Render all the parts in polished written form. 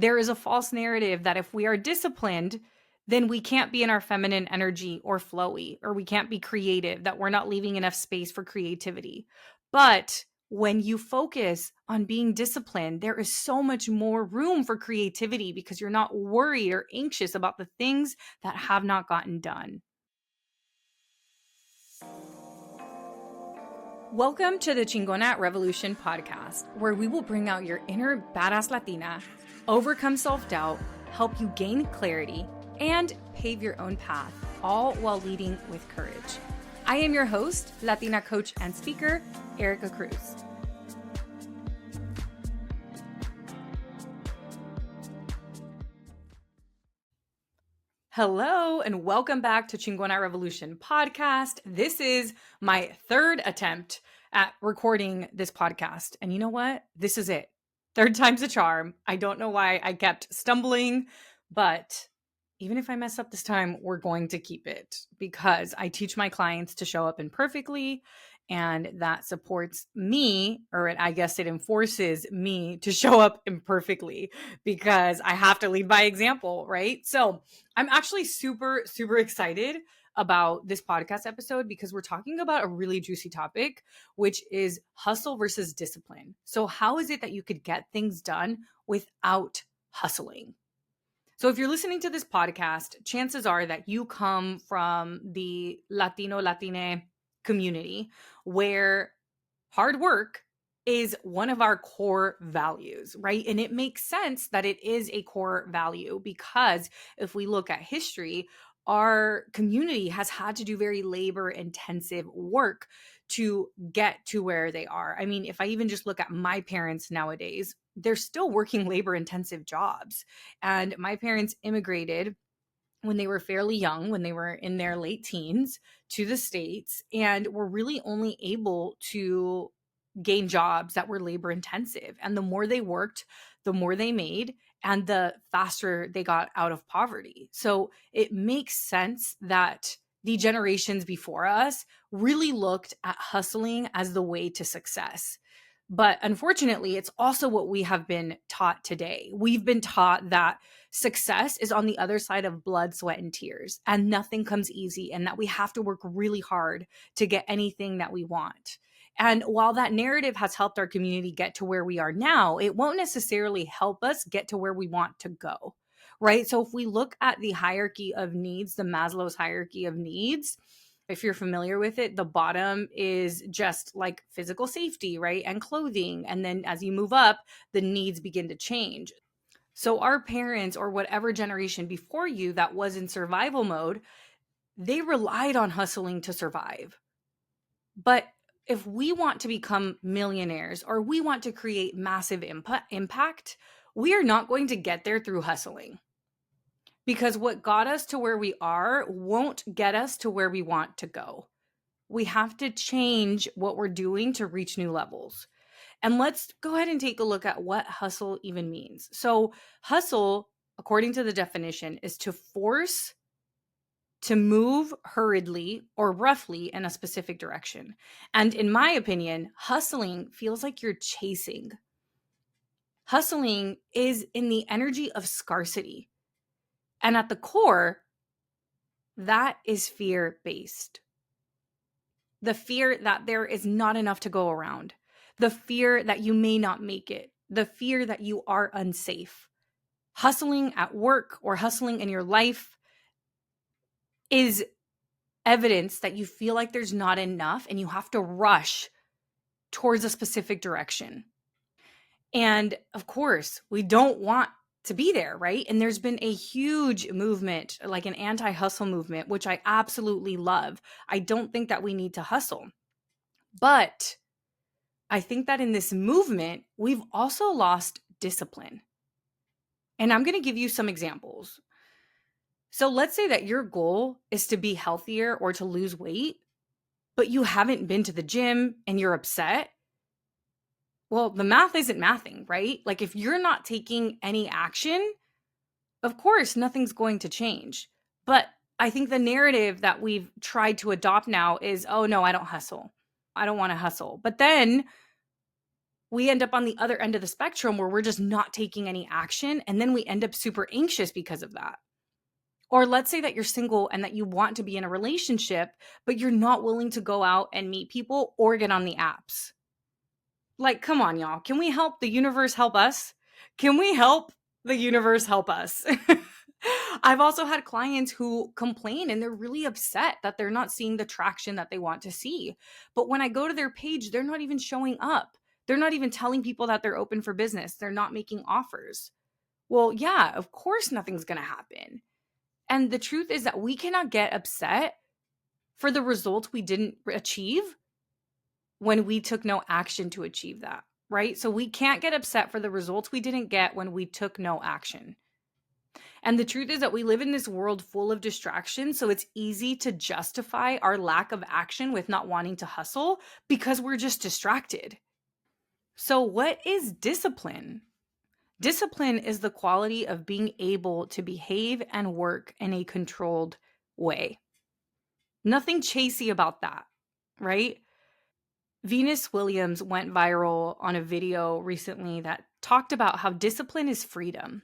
There is a false narrative that if we are disciplined, then we can't be in our feminine energy or flowy, or we can't be creative, that we're not leaving enough space for creativity. But when you focus on being disciplined, there is so much more room for creativity because you're not worried or anxious about the things that have not gotten done. Welcome to the Chingona Revolution podcast, where we will bring out your inner badass Latina, overcome self-doubt, help you gain clarity, and pave your own path, all while leading with courage. I am your host, Latina coach and speaker, Erica Cruz. Hello, and welcome back to Chingona Revolution podcast. This is my third attempt at recording this podcast. And you know what? This is it. Third time's a charm. I don't know why I kept stumbling, but even if I mess up this time, we're going to keep it because I teach my clients to show up imperfectly, and that supports me, or I guess it enforces me to show up imperfectly because I have to lead by example, right? So I'm actually super, super excited about this podcast episode because we're talking about a really juicy topic, which is hustle versus discipline. So how is it that you could get things done without hustling? So if you're listening to this podcast, chances are that you come from the Latine community where hard work is one of our core values, right? And it makes sense that it is a core value because if we look at history, our community has had to do very labor intensive work to get to where they are. I mean, if I even just look at my parents nowadays, they're still working labor intensive jobs. And my parents immigrated when they were fairly young, when they were in their late teens, to the States, and were really only able to gain jobs that were labor intensive. And the more they worked, the more they made, and the faster they got out of poverty. So it makes sense that the generations before us really looked at hustling as the way to success. But unfortunately, it's also what we have been taught today. We've been taught that success is on the other side of blood, sweat, and tears, and nothing comes easy, and that we have to work really hard to get anything that we want. And while that narrative has helped our community get to where we are now, it won't necessarily help us get to where we want to go, right? So if we look at the hierarchy of needs, the Maslow's hierarchy of needs, if you're familiar with it, the bottom is just like physical safety, right? And clothing. And then as you move up, the needs begin to change. So our parents or whatever generation before you that was in survival mode, they relied on hustling to survive. But if we want to become millionaires or we want to create massive impact, we are not going to get there through hustling. Because what got us to where we are won't get us to where we want to go. We have to change what we're doing to reach new levels. And let's go ahead and take a look at what hustle even means. So hustle, according to the definition, is to force to move hurriedly or roughly in a specific direction. And in my opinion, hustling feels like you're chasing. Hustling is in the energy of scarcity. And at the core, that is fear-based. The fear that there is not enough to go around. The fear that you may not make it. The fear that you are unsafe. Hustling at work or hustling in your life is evidence that you feel like there's not enough and you have to rush towards a specific direction. And of course, we don't want to be there, right? And there's been a huge movement, like an anti-hustle movement, which I absolutely love. I don't think that we need to hustle. But I think that in this movement, we've also lost discipline. And I'm going to give you some examples. So let's say that your goal is to be healthier or to lose weight, but you haven't been to the gym and you're upset. Well, the math isn't mathing, right? Like if you're not taking any action, of course, nothing's going to change. But I think the narrative that we've tried to adopt now is, oh no, I don't hustle. I don't want to hustle. But then we end up on the other end of the spectrum where we're just not taking any action. And then we end up super anxious because of that. Or let's say that you're single and that you want to be in a relationship, but you're not willing to go out and meet people or get on the apps. Like, come on, y'all. Can we help the universe help us? Can we help the universe help us? I've also had clients who complain and they're really upset that they're not seeing the traction that they want to see. But when I go to their page, they're not even showing up. They're not even telling people that they're open for business. They're not making offers. Well, yeah, of course nothing's going to happen. And the truth is that we cannot get upset for the results we didn't achieve when we took no action to achieve that, right? So we can't get upset for the results we didn't get when we took no action. And the truth is that we live in this world full of distractions. So it's easy to justify our lack of action with not wanting to hustle because we're just distracted. So, what is discipline? Discipline is the quality of being able to behave and work in a controlled way. Nothing chasey about that, right? Venus Williams went viral on a video recently that talked about how discipline is freedom.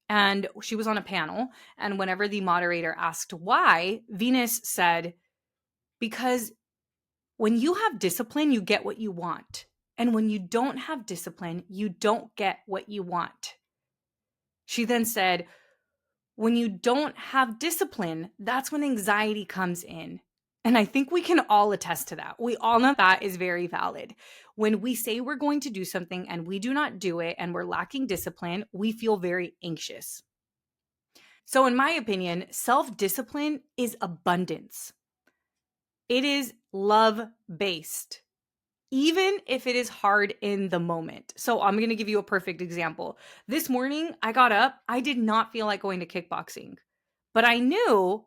And she was on a panel, and whenever the moderator asked why, Venus said, because when you have discipline, you get what you want. And when you don't have discipline, you don't get what you want. She then said, when you don't have discipline, that's when anxiety comes in. And I think we can all attest to that. We all know that is very valid. When we say we're going to do something and we do not do it and we're lacking discipline, we feel very anxious. So, in my opinion, self-discipline is abundance. It is love-based, even if it is hard in the moment. So, I'm going to give you a perfect example. This morning, I got up. I did not feel like going to kickboxing, but I knew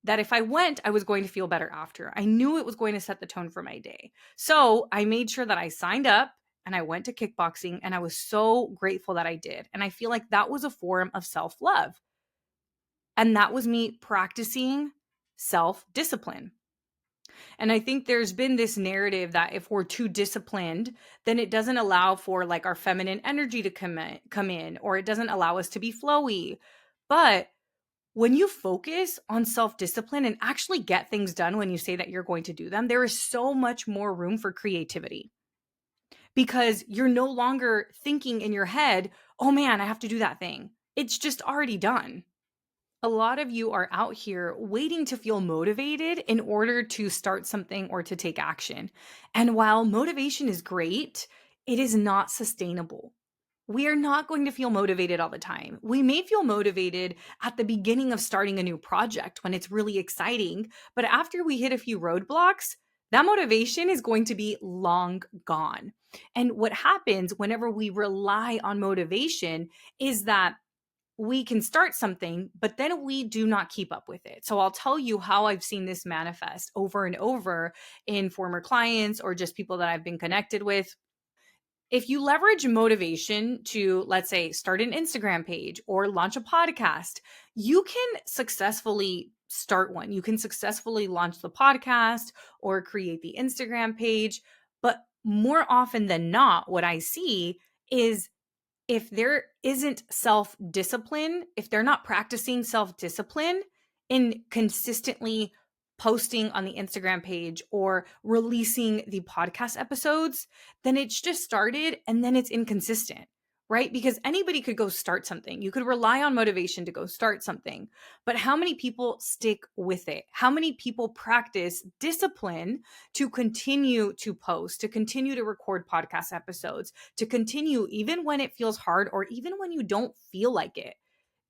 that if I went, I was going to feel better after. I knew it was going to set the tone for my day. So I made sure that I signed up and I went to kickboxing, and I was so grateful that I did. And I feel like that was a form of self-love. And that was me practicing self-discipline. And I think there's been this narrative that if we're too disciplined, then it doesn't allow for like our feminine energy to come in, or it doesn't allow us to be flowy. But when you focus on self-discipline and actually get things done when you say that you're going to do them, there is so much more room for creativity because you're no longer thinking in your head, oh man, I have to do that thing. It's just already done. A lot of you are out here waiting to feel motivated in order to start something or to take action. And while motivation is great, it is not sustainable. We are not going to feel motivated all the time. We may feel motivated at the beginning of starting a new project when it's really exciting, but after we hit a few roadblocks, that motivation is going to be long gone. And what happens whenever we rely on motivation is that we can start something, but then we do not keep up with it. So I'll tell you how I've seen this manifest over and over in former clients or just people that I've been connected with. If you leverage motivation to, let's say, start an Instagram page or launch a podcast, you can successfully start one. You can successfully launch the podcast or create the Instagram page. But more often than not, what I see is if there isn't self-discipline, if they're not practicing self-discipline in consistently posting on the Instagram page or releasing the podcast episodes, then it's just started and then it's inconsistent, right? Because anybody could go start something. You could rely on motivation to go start something. But how many people stick with it? How many people practice discipline to continue to post, to continue to record podcast episodes, to continue even when it feels hard or even when you don't feel like it?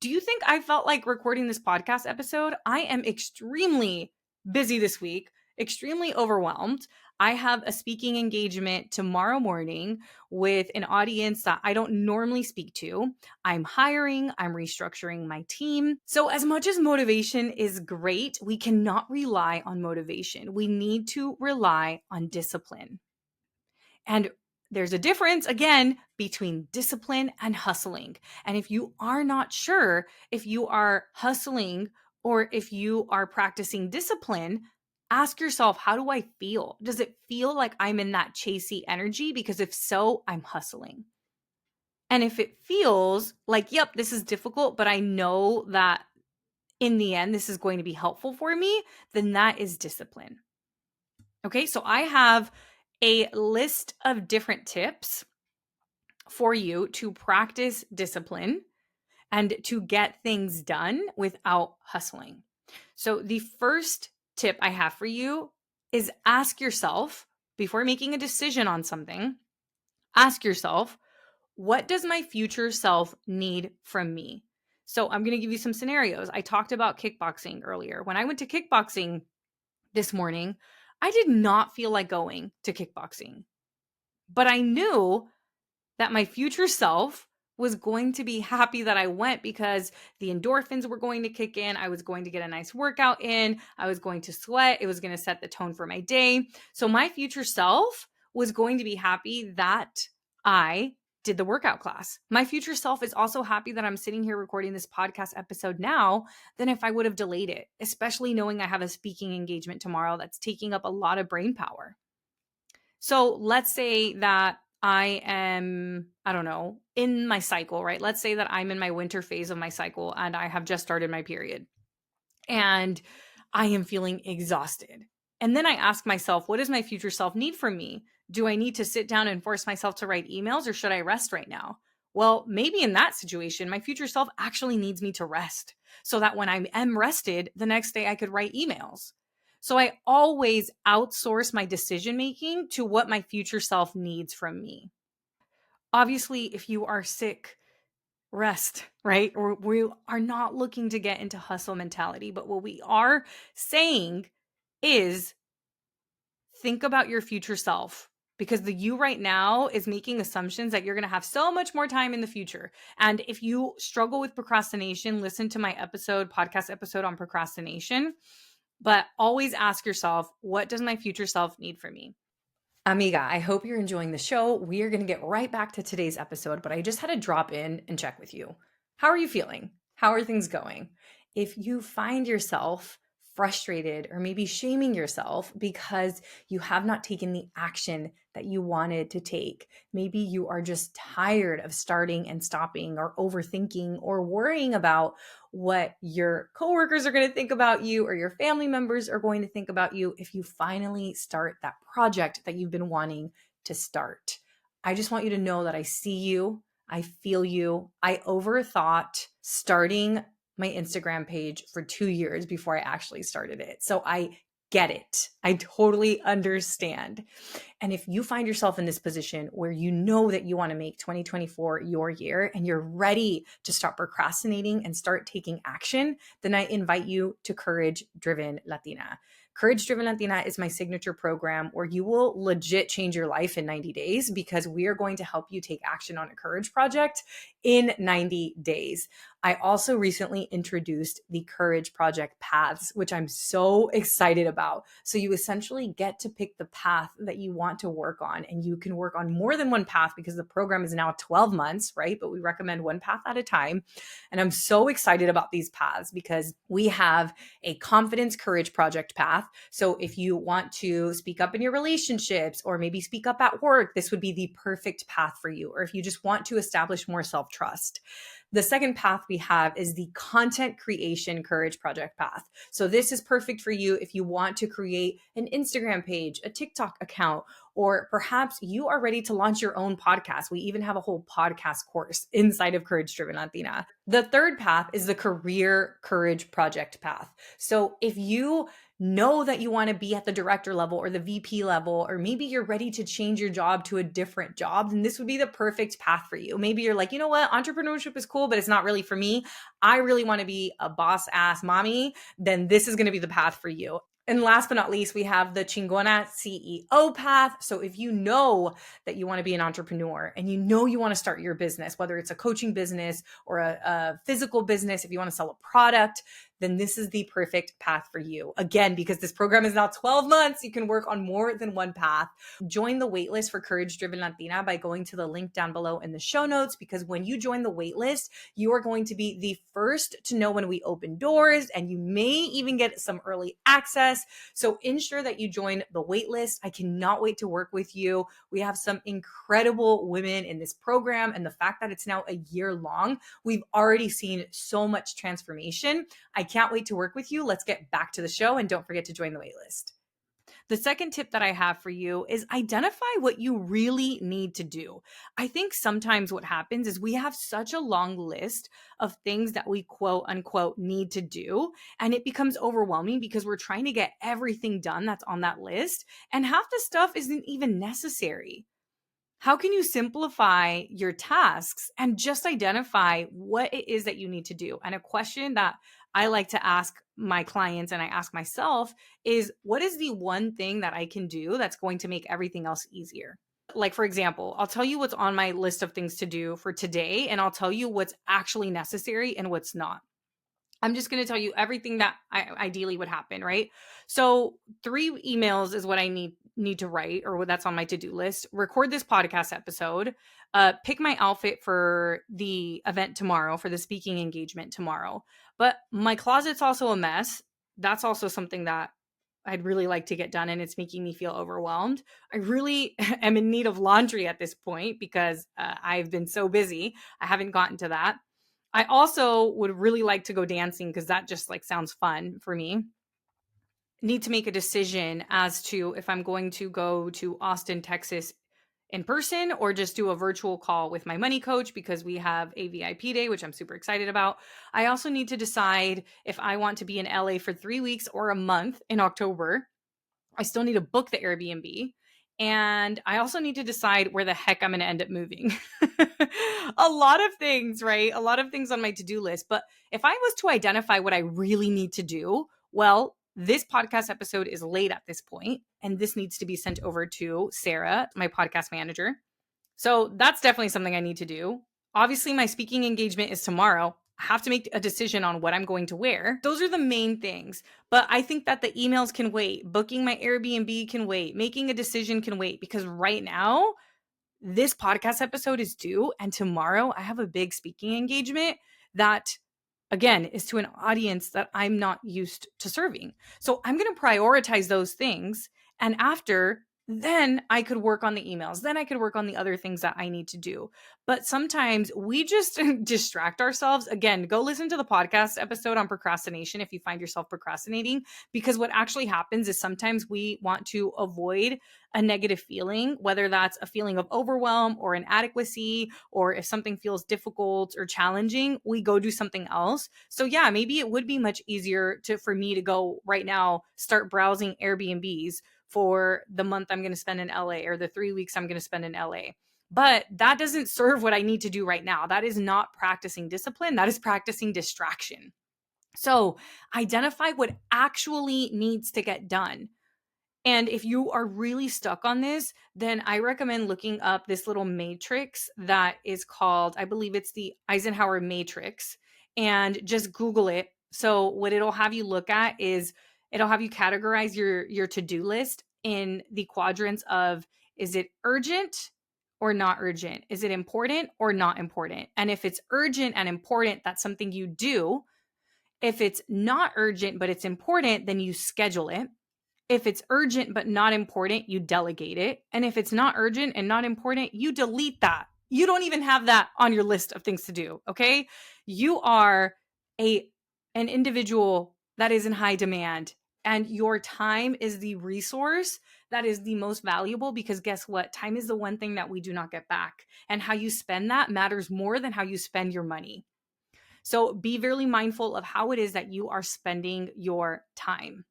Do you think I felt like recording this podcast episode? I am extremely busy this week, extremely overwhelmed. I have a speaking engagement tomorrow morning with an audience that I don't normally speak to. I'm hiring, I'm restructuring my team. So, as much as motivation is great, we cannot rely on motivation. We need to rely on discipline. And there's a difference, again, between discipline and hustling. And if you are not sure if you are hustling or if you are practicing discipline, ask yourself, how do I feel? Does it feel like I'm in that chasey energy? Because if so, I'm hustling. And if it feels like, yep, this is difficult, but I know that in the end, this is going to be helpful for me, then that is discipline. Okay, so I have a list of different tips for you to practice discipline and to get things done without hustling. So, the first tip I have for you is ask yourself before making a decision on something, ask yourself, what does my future self need from me? So, I'm going to give you some scenarios. I talked about kickboxing earlier. When I went to kickboxing this morning, I did not feel like going to kickboxing, but I knew that my future self was going to be happy that I went because the endorphins were going to kick in. I was going to get a nice workout in. I was going to sweat. It was going to set the tone for my day. So my future self was going to be happy that I did the workout class. My future self is also happy that I'm sitting here recording this podcast episode now than if I would have delayed it, especially knowing I have a speaking engagement tomorrow that's taking up a lot of brain power. So let's say that I am, I don't know, in my cycle, right? Let's say that I'm in my winter phase of my cycle and I have just started my period and I am feeling exhausted. And then I ask myself, what does my future self need from me? Do I need to sit down and force myself to write emails or should I rest right now? Well, maybe in that situation, my future self actually needs me to rest so that when I am rested, the next day I could write emails. So I always outsource my decision making to what my future self needs from me. Obviously, if you are sick, rest, right? Or we are not looking to get into hustle mentality, but what we are saying is think about your future self because the you right now is making assumptions that you're going to have so much more time in the future. And if you struggle with procrastination, listen to my podcast episode on procrastination. But always ask yourself, what does my future self need from me? Amiga, I hope you're enjoying the show. We are going to get right back to today's episode, but I just had to drop in and check with you. How are you feeling? How are things going? If you find yourself frustrated or maybe shaming yourself because you have not taken the action that you wanted to take, maybe you are just tired of starting and stopping or overthinking or worrying about what your coworkers are going to think about you or your family members are going to think about you if you finally start that project that you've been wanting to start. I just want you to know that I see you. I feel you. I overthought starting my Instagram page for 2 years before I actually started it. So I get it. I totally understand. And if you find yourself in this position where you know that you want to make 2024 your year and you're ready to stop procrastinating and start taking action, then I invite you to Courage Driven Latina. Courage Driven Latina is my signature program where you will legit change your life in 90 days because we are going to help you take action on a courage project in 90 days. I also recently introduced the Courage Project Paths, which I'm so excited about. So you essentially get to pick the path that you want to work on, and you can work on more than one path because the program is now 12 months, right? But we recommend one path at a time. And I'm so excited about these paths because we have a confidence courage project path. So if you want to speak up in your relationships or maybe speak up at work, this would be the perfect path for you. Or if you just want to establish more self-trust. The second path we have is the content creation courage project path. So this is perfect for you if you want to create an Instagram page, a TikTok account, or perhaps you are ready to launch your own podcast. We even have a whole podcast course inside of Courage Driven Latina. The third path is the career courage project path. So if you know that you want to be at the director level or the VP level, or maybe you're ready to change your job to a different job, then this would be the perfect path for you. Maybe you're like, you know what, entrepreneurship is cool, but it's not really for me. I really want to be a boss ass mommy. Then this is going to be the path for you. And last but not least, we have the Chingona CEO path. So if you know that you want to be an entrepreneur and you know you want to start your business, whether it's a coaching business or a physical business, if you want to sell a product, then this is the perfect path for you. Again, because this program is now 12 months, you can work on more than one path. Join the waitlist for Courage Driven Latina by going to the link down below in the show notes, because when you join the waitlist, you are going to be the first to know when we open doors, and you may even get some early access process. So ensure that you join the waitlist. I cannot wait to work with you. We have some incredible women in this program, and the fact that it's now a year long, we've already seen so much transformation. I can't wait to work with you. Let's get back to the show, and don't forget to join the waitlist. The second tip that I have for you is identify what you really need to do. I think sometimes what happens is we have such a long list of things that we quote unquote need to do, and it becomes overwhelming because we're trying to get everything done that's on that list, and half the stuff isn't even necessary. How can you simplify your tasks and just identify what it is that you need to do? And a question that I like to ask my clients and I ask myself is, what is the one thing that I can do that's going to make everything else easier? Like, for example, I'll tell you what's on my list of things to do for today, and I'll tell you what's actually necessary and what's not. I'm just going to tell you everything that ideally would happen, right? So 3 emails is what I need to write, or what that's on my to-do list. Record this podcast episode, pick my outfit for the event tomorrow, for the speaking engagement tomorrow. But my closet's also a mess. That's also something that I'd really like to get done, and it's making me feel overwhelmed. I really am in need of laundry at this point because I've been so busy. I haven't gotten to that. I also would really like to go dancing because that just like sounds fun for me. Need to make a decision as to if I'm going to go to Austin, Texas in person or just do a virtual call with my money coach because we have a VIP day, which I'm super excited about. I also need to decide if I want to be in LA for 3 weeks or a month in October. I still need to book the Airbnb. And I also need to decide where the heck I'm going to end up moving. A lot of things, right? A lot of things on my to-do list. But if I was to identify what I really need to do, well, this podcast episode is late at this point, and this needs to be sent over to Sarah, my podcast manager. So that's definitely something I need to do. Obviously, my speaking engagement is tomorrow. I have to make a decision on what I'm going to wear. Those are the main things. But I think that the emails can wait. Booking my Airbnb can wait. Making a decision can wait, because right now, this podcast episode is due, and tomorrow I have a big speaking engagement that, again, is to an audience that I'm not used to serving. So I'm going to prioritize those things. And after, then I could work on the emails. Then I could work on the other things that I need to do. But sometimes we just distract ourselves. Again, go listen to the podcast episode on procrastination if you find yourself procrastinating, because what actually happens is sometimes we want to avoid a negative feeling, whether that's a feeling of overwhelm or inadequacy, or if something feels difficult or challenging, we go do something else. So yeah, maybe it would be much easier for me to go right now, start browsing Airbnbs for the month I'm going to spend in LA, or the 3 weeks I'm going to spend in LA. But that doesn't serve what I need to do right now. That is not practicing discipline. That is practicing distraction. So identify what actually needs to get done. And if you are really stuck on this, then I recommend looking up this little matrix that is called, I believe it's the Eisenhower matrix, and just Google it. So what it'll have you look at is it'll have you categorize your to-do list in the quadrants of, is it urgent or not urgent? Is it important or not important? And if it's urgent and important, that's something you do. If it's not urgent but it's important, then you schedule it. If it's urgent but not important, you delegate it. And if it's not urgent and not important, you delete that. You don't even have that on your list of things to do, okay? You are an individual that is in high demand, and your time is the resource that is the most valuable, because guess what? Time is the one thing that we do not get back. And how you spend that matters more than how you spend your money. So be very mindful of how it is that you are spending your time.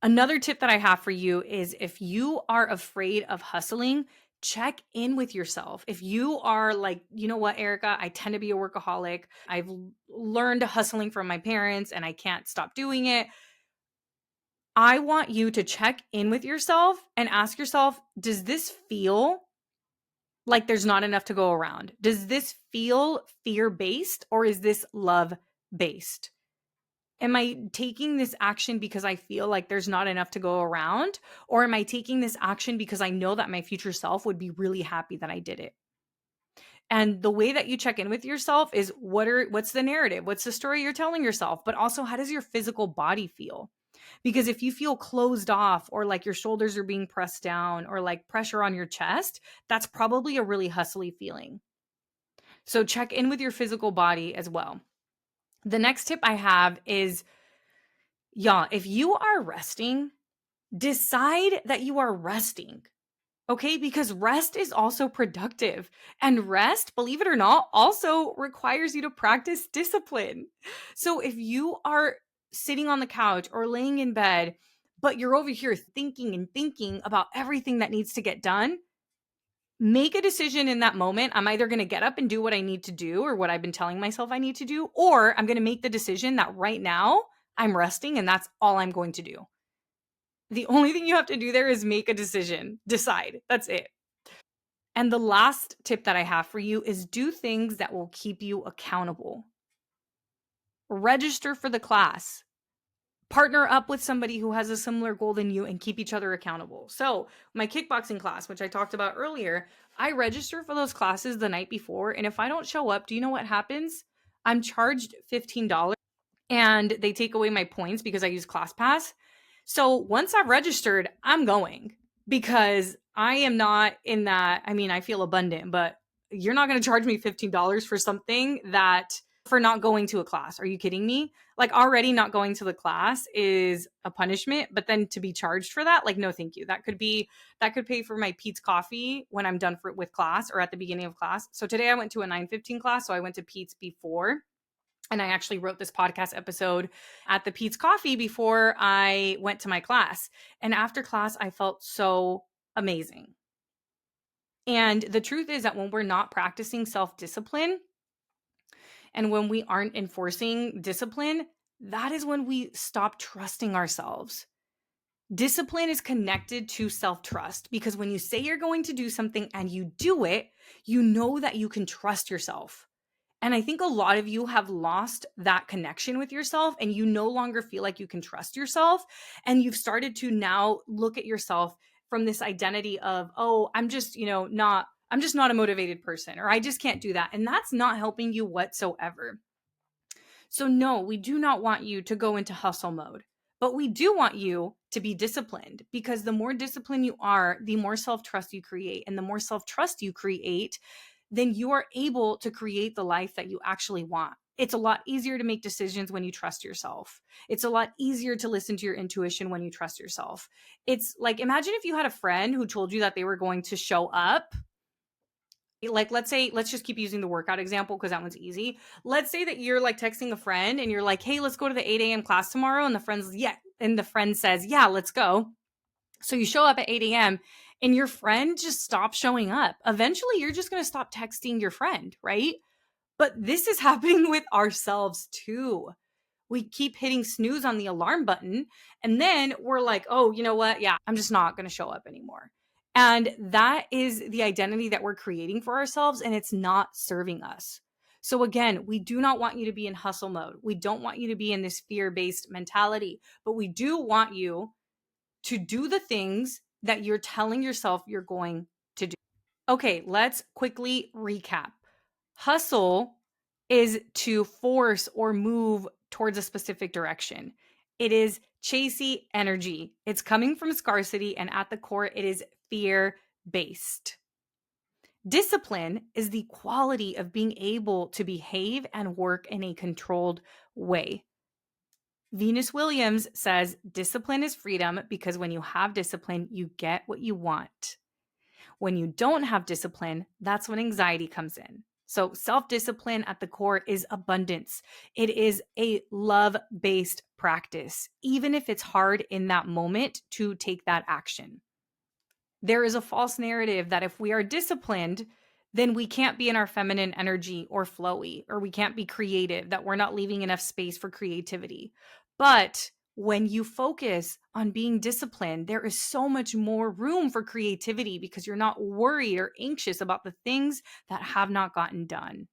Another tip that I have for you is, if you are afraid of hustling, check in with yourself. If you are like, you know what, Erica, I tend to be a workaholic. I've learned hustling from my parents and I can't stop doing it. I want you to check in with yourself and ask yourself, does this feel like there's not enough to go around? Does this feel fear-based, or is this love-based? Am I taking this action because I feel like there's not enough to go around? Or am I taking this action because I know that my future self would be really happy that I did it? And the way that you check in with yourself is, what's the narrative? What's the story you're telling yourself? But also, how does your physical body feel? Because if you feel closed off or like your shoulders are being pressed down or like pressure on your chest, that's probably a really hustly feeling. So check in with your physical body as well. The next tip I have is, yeah, if you are resting, decide that you are resting. Okay, because rest is also productive. And rest, believe it or not, also requires you to practice discipline. So if you are sitting on the couch or laying in bed, but you're over here thinking and thinking about everything that needs to get done, make a decision in that moment. I'm either going to get up and do what I need to do or what I've been telling myself I need to do, or I'm going to make the decision that right now I'm resting and that's all I'm going to do. The only thing you have to do there is make a decision, decide. That's it. And the last tip that I have for you is do things that will keep you accountable. Register for the class. Partner up with somebody who has a similar goal than you and keep each other accountable. So, my kickboxing class, which I talked about earlier, I register for those classes the night before. And if I don't show up, do you know what happens? I'm charged $15 and they take away my points because I use ClassPass. So once I've registered, I'm going because I am not in that. I mean, I feel abundant, but you're not going to charge me $15 for something that for not going to a class. Are you kidding me? Like already not going to the class is a punishment, but then to be charged for that, like no thank you. That could pay for my Pete's coffee when I'm done with class or at the beginning of class. So today I went to a 9:15 class, so I went to Pete's before, and I actually wrote this podcast episode at the Pete's Coffee before I went to my class. And after class, I felt so amazing. And the truth is that when we're not practicing self discipline and when we aren't enforcing discipline, that is when we stop trusting ourselves. Discipline is connected to self trust because when you say you're going to do something and you do it, you know that you can trust yourself. And I think a lot of you have lost that connection with yourself and you no longer feel like you can trust yourself. And you've started to now look at yourself from this identity of, oh, I'm just not a motivated person, or I just can't do that. And that's not helping you whatsoever. So, no, we do not want you to go into hustle mode, but we do want you to be disciplined because the more disciplined you are, the more self trust you create. And the more self trust you create, then you are able to create the life that you actually want. It's a lot easier to make decisions when you trust yourself. It's a lot easier to listen to your intuition when you trust yourself. It's like, imagine if you had a friend who told you that they were going to show up. Like, let's just keep using the workout example because that one's easy. Let's say that you're like texting a friend and you're like, hey, let's go to the 8 a.m. class tomorrow. And the friend says, yeah, let's go. So you show up at 8 a.m. and your friend just stops showing up. Eventually, you're just going to stop texting your friend, right? But this is happening with ourselves too. We keep hitting snooze on the alarm button. And then we're like, oh, you know what? Yeah, I'm just not going to show up anymore. And that is the identity that we're creating for ourselves. And it's not serving us. So again, we do not want you to be in hustle mode. We don't want you to be in this fear-based mentality, but we do want you to do the things that you're telling yourself you're going to do. Okay, let's quickly recap. Hustle is to force or move towards a specific direction. It is chasey energy. It's coming from scarcity, and at the core, it is fear based. Discipline is the quality of being able to behave and work in a controlled way. Venus Williams says discipline is freedom because when you have discipline, you get what you want. When you don't have discipline, that's when anxiety comes in. So self-discipline at the core is abundance. It is a love-based practice, even if it's hard in that moment to take that action. There is a false narrative that if we are disciplined, then we can't be in our feminine energy or flowy, or we can't be creative, that we're not leaving enough space for creativity. But when you focus on being disciplined, there is so much more room for creativity because you're not worried or anxious about the things that have not gotten done.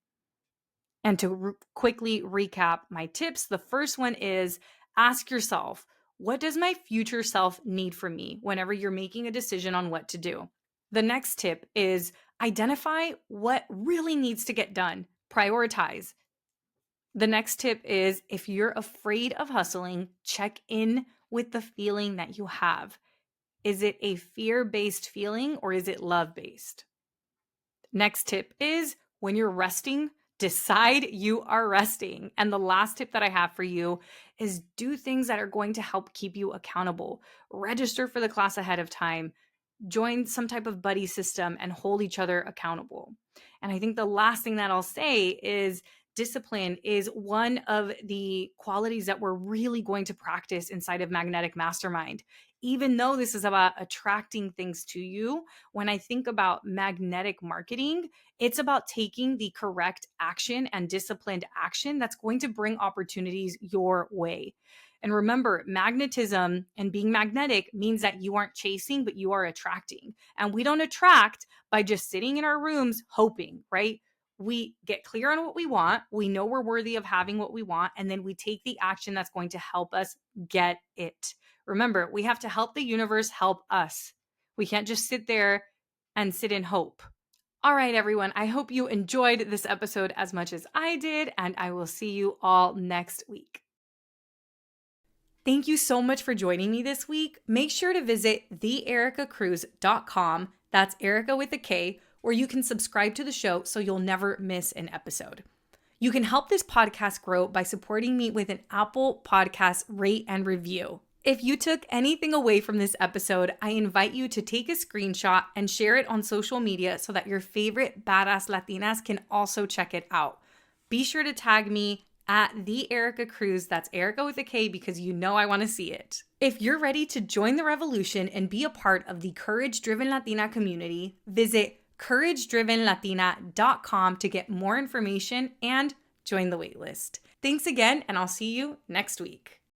And to quickly recap my tips, the first one is ask yourself, what does my future self need from me whenever you're making a decision on what to do? The next tip is identify what really needs to get done. Prioritize. The next tip is if you're afraid of hustling, check in with the feeling that you have. Is it a fear-based feeling or is it love-based? Next tip is when you're resting, decide you are resting. And the last tip that I have for you is do things that are going to help keep you accountable. Register for the class ahead of time, join some type of buddy system and hold each other accountable. And I think the last thing that I'll say is discipline is one of the qualities that we're really going to practice inside of Magnetic Mastermind. Even though this is about attracting things to you, when I think about magnetic marketing, it's about taking the correct action and disciplined action that's going to bring opportunities your way. And remember, magnetism and being magnetic means that you aren't chasing, but you are attracting. And we don't attract by just sitting in our rooms hoping, right? We get clear on what we want. We know we're worthy of having what we want. And then we take the action that's going to help us get it. Remember, we have to help the universe help us. We can't just sit there and sit in hope. All right, everyone. I hope you enjoyed this episode as much as I did, and I will see you all next week. Thank you so much for joining me this week. Make sure to visit theericacruz.com, that's Erica with a K, where you can subscribe to the show so you'll never miss an episode. You can help this podcast grow by supporting me with an Apple Podcast rate and review. If you took anything away from this episode, I invite you to take a screenshot and share it on social media so that your favorite badass Latinas can also check it out. Be sure to tag me at the Erica Cruz, that's Erica with a K, because you know I want to see it. If you're ready to join the revolution and be a part of the Courage Driven Latina community, visit couragedrivenlatina.com to get more information and join the waitlist. Thanks again, and I'll see you next week.